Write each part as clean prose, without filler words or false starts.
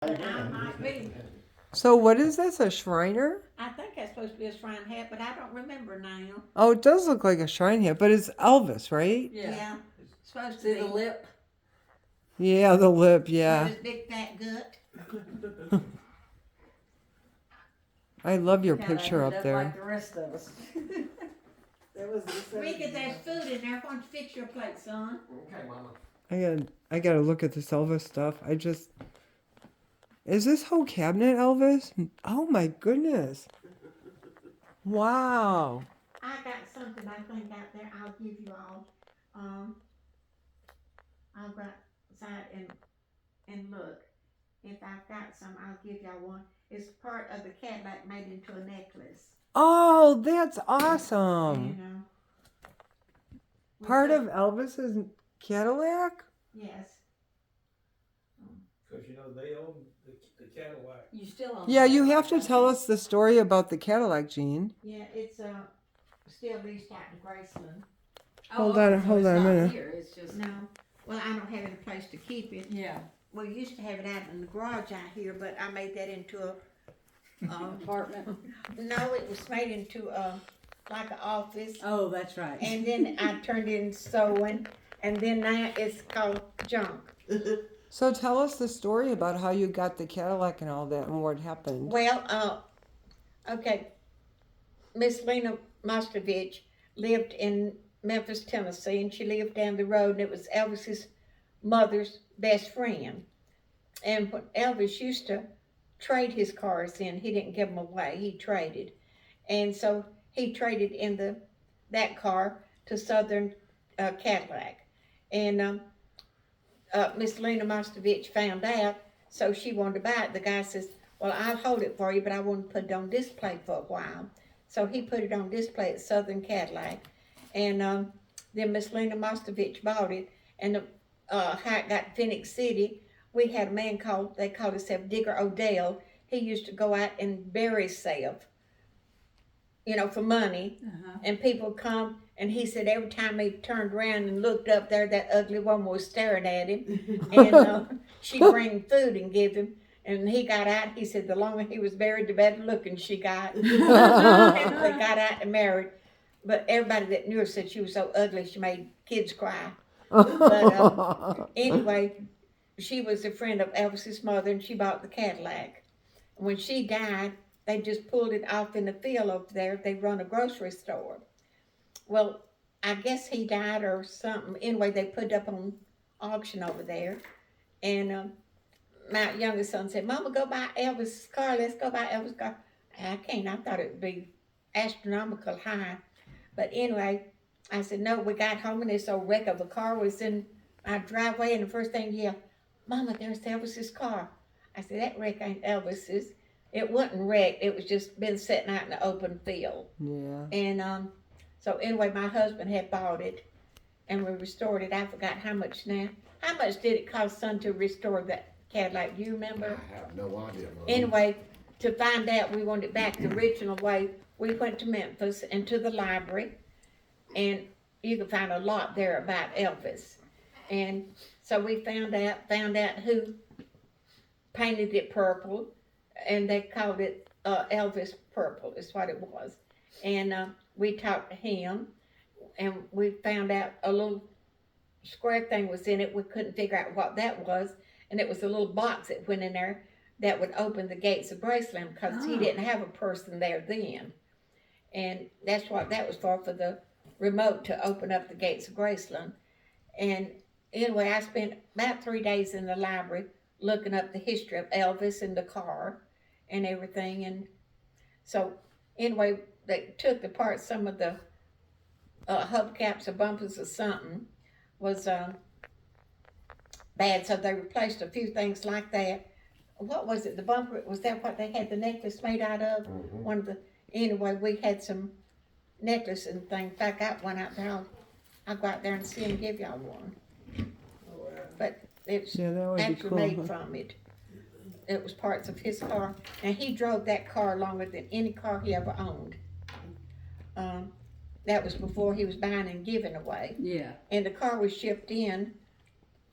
But I might be. So what is this, a Shriner? I think that's supposed to be a shrine hat, but I don't remember now. Oh, it does look like a shrine hat, but it's Elvis, right? Yeah. It's supposed to See be. the lip? Yeah, the lip, With yeah. his big fat gut. I love your Kinda picture ended up up there. like the rest of us. That was the Rika, there's 70s. food in there. Why don't you fix your plate, son? Okay, Mama. I gotta look at this Elvis stuff. Is this whole cabinet Elvis? Oh my goodness. Wow. I got something I think out there. I'll give you all. I'll go outside and look. If I've got some, I'll give y'all one. It's part of the Cadillac made into a necklace. Oh, that's You awesome. know. Part of Elvis's Cadillac? Yes. Because you know they own the Cadillac. You still on Yeah, you have to tell us the story about the Cadillac, Jean. Yeah, it's still leased out to Graceland. Hold on a it's not minute. Here. It's just No. Well, I don't have any place to keep it. yeah, We used to have it out in the garage out here, but I made that into a apartment. no, it was made into like an office. Oh, that's right. And then I turned it into sewing, and then now it's called junk. So tell us the story about how you got the Cadillac and all that and what happened. Well, okay, Miss Lena Mostovich lived in Memphis, Tennessee, and she lived down the road, and it was Elvis's mother's best friend. And when Elvis used to trade his cars in, he didn't give them away, he traded. And so he traded in that car to Southern Cadillac. And Miss Lena Mostovich found out, so she wanted to buy it. The guy says, well, I'll hold it for you, but I want to put it on display for a while. So he put it on display at Southern Cadillac. And then Miss Lena Mostovich bought it. And how it got to Phoenix City, we had a man they called himself Digger Odell. He used to go out and bury himself, for money. And people come, and he said every time he turned around and looked up there, that ugly woman was staring at him. And she'd bring food and give him. And he got out, he said the longer he was buried, the better looking she got. And they got out and married. But everybody that knew her said she was so ugly, she made kids cry. But anyway, she was a friend of Elvis's mother, and she bought the Cadillac. When she died, they just pulled it off in the field over there. They run a grocery store. Well, I guess he died or something. Anyway, they put it up on auction over there. And my youngest son said, Mama, go buy Elvis's car. Let's go buy Elvis's car. I can't. I thought it would be astronomical high. But anyway, I said, no, we got home and this old wreck of a car was in my driveway, and the first thing he yelled, Mama, there's Elvis's car. I said, that wreck ain't Elvis's. It wasn't wrecked. It was just been sitting out in the open field. Yeah. And so anyway, my husband had bought it, and we restored it. I forgot how much now. How much did it cost, son, to restore that Cadillac? Do you remember? I have no idea, Mama. Anyway, to find out we wanted it back the original way, we went to Memphis and to the library, and you can find a lot there about Elvis. And so we found out who painted it purple, and they called it Elvis Purple is what it was. And we talked to him, and we found out a little square thing was in it. We couldn't figure out what that was, and it was a little box that went in there that would open the gates of Graceland, because he didn't have a person there then. And that's what that was for the remote to open up the gates of Graceland. And anyway, I spent about 3 days in the library looking up the history of Elvis and the car and everything. And so anyway, they took apart some of the hubcaps or bumpers or something was bad, so they replaced a few things like that. What was it? The bumper, was that what they had the necklace made out of? Mm-hmm. One of the, anyway, we had some necklace and things. If I got one out there, I'll go out there and see and give y'all one. But it's Yeah, that would be actually cool. made from it. It was parts of his car, and he drove that car longer than any car he ever owned. That was before he was buying and giving away. Yeah. And the car was shipped in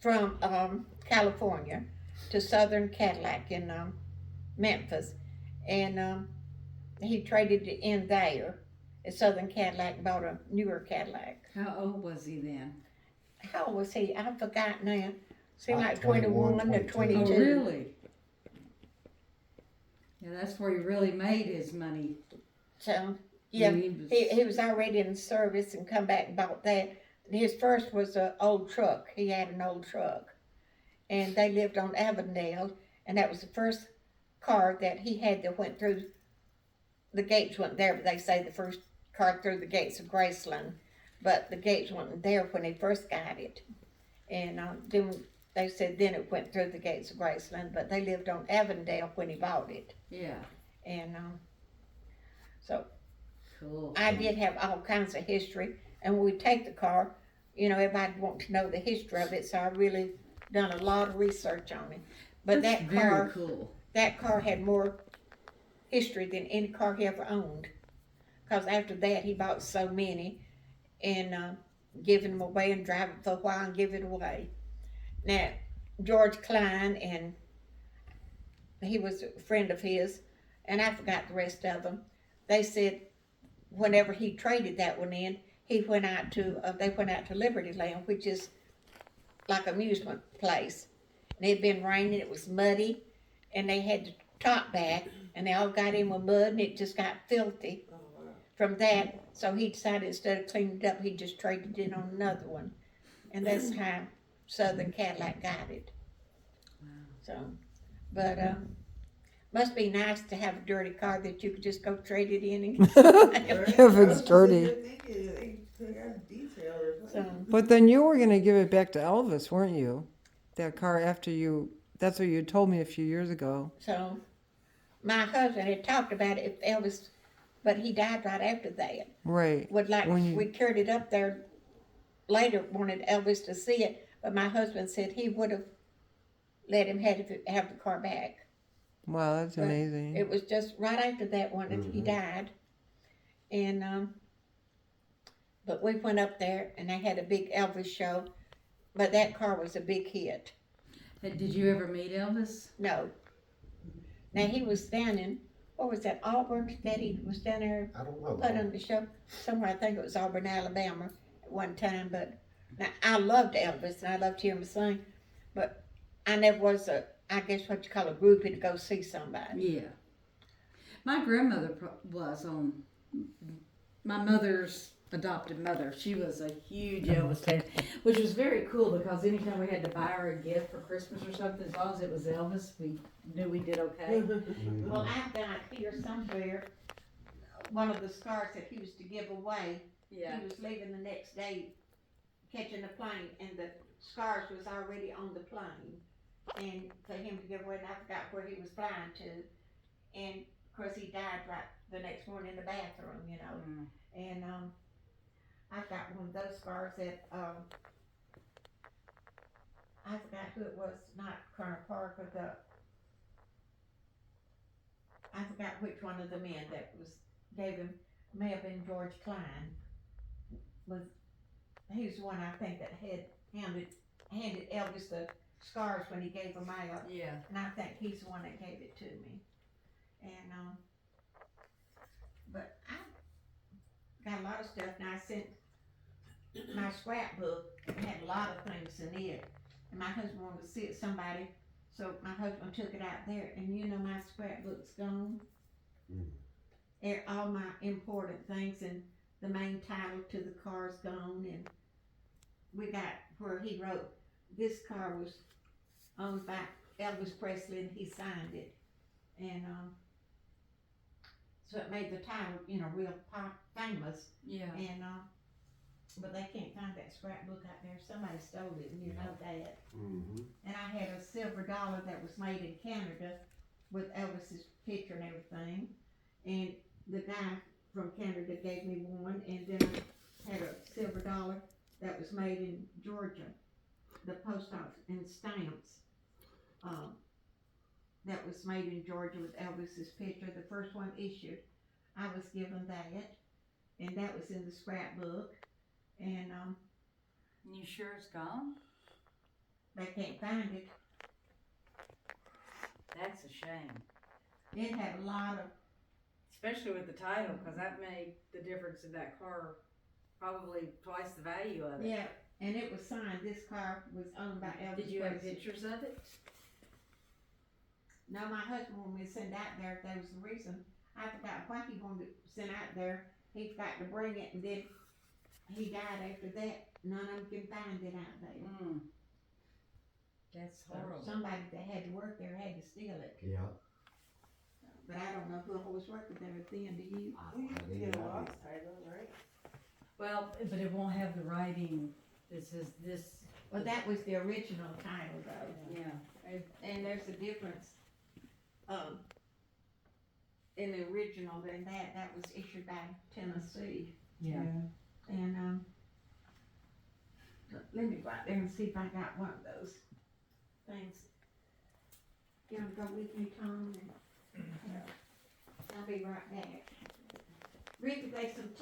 from California, to Southern Cadillac in Memphis, and he traded it in there. And Southern Cadillac bought a newer Cadillac. How old was he then? How old was he? I forgot now. Seemed About like 21 to 22. 22. Oh, really? Yeah, that's where he really made his money. So, yeah, When he was already in service and come back and bought that. His first was an old truck. He had an old truck. And they lived on Avondale, and that was the first car that he had that went through the gates. Wasn't there, but they say the first car through the gates of Graceland, but the gates wasn't there when he first got it. And then they said then it went through the gates of Graceland, but they lived on Avondale when he bought it. Yeah, And so cool. I did have all kinds of history, and when we take the car, you know, everybody want to know the history of it, so I really done a lot of research on it. But That's that very car, cool. that car had more history than any car he ever owned. Because after that, he bought so many and giving them away and driving for a while and give it away. Now, George Klein, and he was a friend of his, and I forgot the rest of them. They said whenever he traded that one in, he went out to they went out to Liberty Land, which is like amusement place. And it had been raining, it was muddy, and they had the top back, and they all got in with mud, and it just got filthy from that. So he decided instead of cleaning it up, he just traded it on another one. And that's how Southern Cadillac got it. So, but must be nice to have a dirty car that you could just go trade it in and If it's dirty. so, But then you were going to give it back to Elvis, weren't you? That car after you, that's what you told me a few years ago. so my husband had talked about it if Elvis, but he died right after that. Right. Would like When you- we carried it up there later, wanted Elvis to see it, but my husband said he would have let him have the car back. Wow, that's But amazing. It was just right after that one that he died, and but we went up there and they had a big Elvis show, but that car was a big hit. Hey, did you ever meet Elvis? No. Now he was down in, what was that, Auburn, that he was down there I don't know. put on the show somewhere. I think it was Auburn, Alabama at one time. But now I loved Elvis and I loved to hear him sing, but I never was I guess what you call a groupie to go see somebody. Yeah. My grandmother was on my mother's adopted mother. She was a huge Elvis fan, which was very cool because anytime we had to buy her a gift for Christmas or something, as long as it was Elvis, we knew we did okay. Well, I've got here somewhere one of the scars that he was to give away. Yeah. He was leaving the next day, catching a plane, and the scars was already on the plane. And for him to give away, and I forgot where he was flying to. And of course, he died right the next morning in the bathroom, you know. Mm. And I've got one of those scars that I forgot who it was, not Colonel Parker, I forgot which one of the men that gave him, may have been George Klein. He's the one I think that had handed Elvis the scars when he gave them out, Yeah. and I think he's the one that gave it to me. And but I got a lot of stuff. Now I sent my scrapbook, it had a lot of things in it, and my husband wanted to see it somebody, so my husband took it out there, and you know my scrapbook's gone. All my important things and the main title to the car's gone, and we got where he wrote this car was owned by Elvis Presley and he signed it, and so it made the title, you know, real famous. Yeah. And but they can't find that scrapbook out there. Somebody stole it, and you know that. And I had a silver dollar that was made in Canada with Elvis's picture and everything. And the guy from Canada gave me one, and then I had a silver dollar that was made in Georgia, the post office, and stamps. That was made in Georgia with Elvis's picture. The first one issued, I was given that, and that was in the scrapbook. And You sure it's gone? they can't find it. That's a shame, It had a lot of, especially with the title, because that made the difference in that car probably twice the value of it. yeah, and it was signed, this car was owned by Elvis Did you have Presley. pictures of it? No, my husband wanted me to send out there if there was a reason. I forgot what he wanted to send out there. He forgot to bring it, and then he died after that. None of them can find it out there. Mm. That's So horrible. somebody that had to work there had to steal it. Yeah. But I don't know who was working there at the end. Do you? Well, but it won't have the writing. This is this. Well, that was the original title though. Yeah. And there's a difference, in the original than that was issued by Tennessee. Yeah. And, let me go out there and see if I got one of those things. You wanna go with me, Tom? And, I'll be right back. Ricky, there's some